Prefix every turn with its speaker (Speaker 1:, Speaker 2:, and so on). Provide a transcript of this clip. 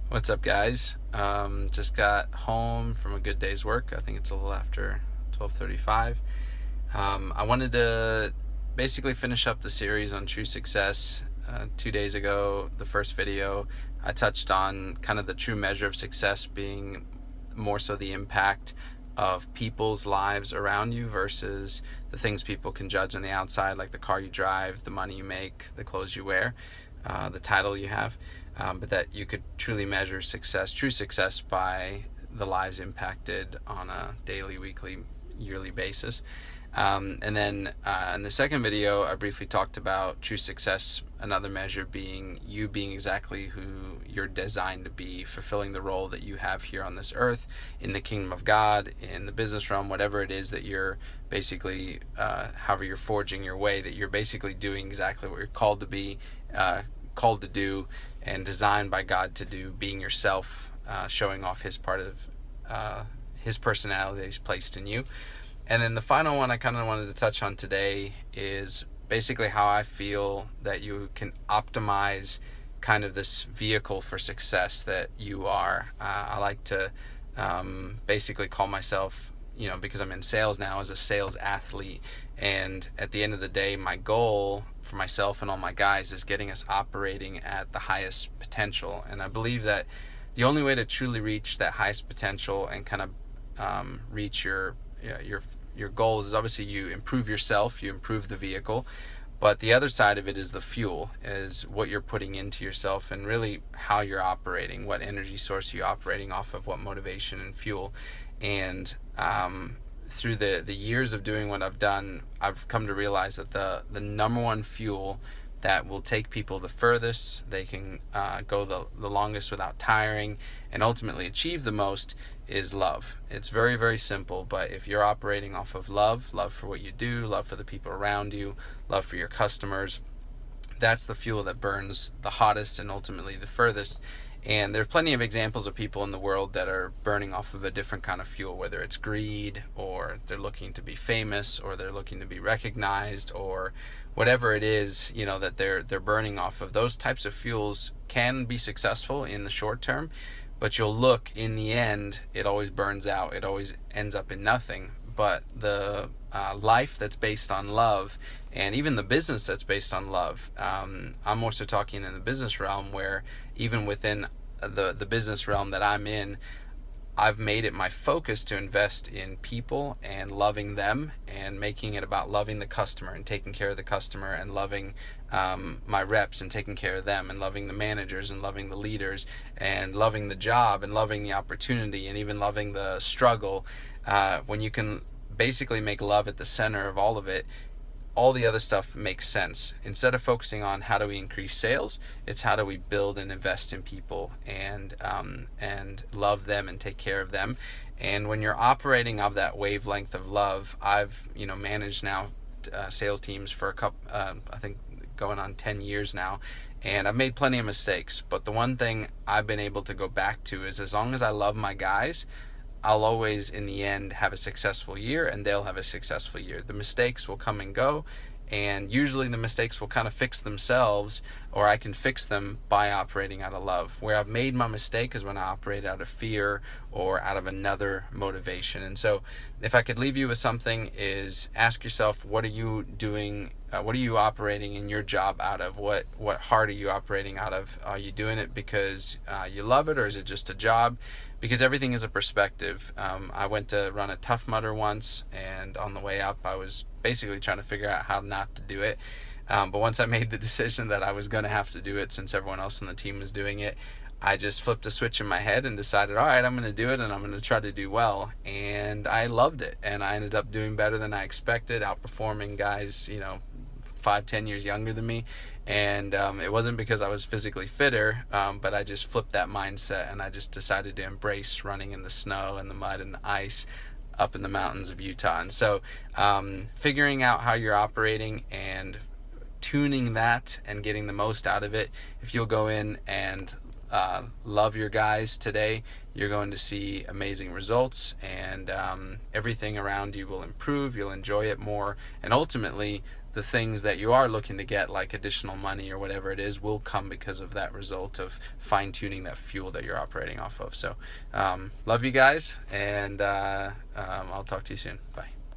Speaker 1: What's up, guys? Just got home from a good day's work. I think it's a little after 12:35. I wanted to basically finish up the series on true success. 2 days ago, the first video, I touched on kind of the true measure of success being more so the impact of people's lives around you versus the things people can judge on the outside, like the car you drive, the money you make, the clothes you wear, the title you have. But that you could truly measure success, true success, by the lives impacted on a daily, weekly, yearly basis. And then in the second video, I briefly talked about true success, another measure being you being exactly who you're designed to be, fulfilling the role that you have here on this earth, in the kingdom of God, in the business realm, whatever it is that you're basically, however you're forging your way, that you're basically doing exactly what you're called to be, called to do, and designed by God to do, being yourself, showing off His part of His personality that He's placed in you. And then the final one I kind of wanted to touch on today is basically how I feel that you can optimize kind of this vehicle for success that you are. I like to basically call myself, because I'm in sales now, as a sales athlete. And at the end of the day, my goal for myself and all my guys is getting us operating at the highest potential. And I believe that the only way to truly reach that highest potential and kind of reach your goals is obviously you improve yourself, you improve the vehicle, but the other side of it is the fuel, is what you're putting into yourself and really how you're operating, what energy source you're operating off of, what motivation and fuel. And through the years of doing what I've done, I've come to realize that the number one fuel that will take people the furthest, they can go the longest without tiring, and ultimately achieve the most, is love. It's very, very simple, but if you're operating off of love for what you do, love for the people around you, love for your customers, that's the fuel that burns the hottest and ultimately the furthest. And there are plenty of examples of people in the world that are burning off of a different kind of fuel, whether it's greed, or they're looking to be famous, or they're looking to be recognized, or whatever it is, that they're burning off of. Those types of fuels can be successful in the short term, but you'll look, in the end, it always burns out. It always ends up in nothing. But the life that's based on love, and even the business that's based on love, I'm also talking in the business realm, where even within the business realm that I'm in, I've made it my focus to invest in people and loving them, and making it about loving the customer and taking care of the customer, and loving my reps and taking care of them, and loving the managers and loving the leaders, and loving the job and loving the opportunity, and even loving the struggle. When you can basically make love at the center of all of it, all the other stuff makes sense. Instead of focusing on how do we increase sales, it's how do we build and invest in people, and love them and take care of them. And when you're operating of that wavelength of love, I've managed now sales teams for a couple, I think going on 10 years now, and I've made plenty of mistakes. But the one thing I've been able to go back to is, as long as I love my guys, I'll always, in the end, have a successful year, and they'll have a successful year. The mistakes will come and go, and usually the mistakes will kind of fix themselves, or I can fix them by operating out of love. Where I've made my mistake is when I operate out of fear or out of another motivation. And so if I could leave you with something, is ask yourself, what are you doing? What are you operating in your job out of? What heart are you operating out of? Are you doing it because you love it, or is it just a job? Because everything is a perspective. I went to run a Tough Mudder once, and on the way up, I was basically trying to figure out how not to do it. But once I made the decision that I was going to have to do it, since everyone else on the team was doing it, I just flipped a switch in my head and decided, all right, I'm going to do it, and I'm going to try to do well. And I loved it, and I ended up doing better than I expected, outperforming guys, 5-10 years younger than me. And it wasn't because I was physically fitter, but I just flipped that mindset, and I just decided to embrace running in the snow and the mud and the ice up in the mountains of Utah. And so figuring out how you're operating and tuning that and getting the most out of it, if you'll go in and love your guys today, you're going to see amazing results, and everything around you will improve. You'll enjoy it more, and ultimately the things that you are looking to get, like additional money or whatever it is, will come because of that result of fine tuning that fuel that you're operating off of. So love you guys, and I'll talk to you soon. Bye.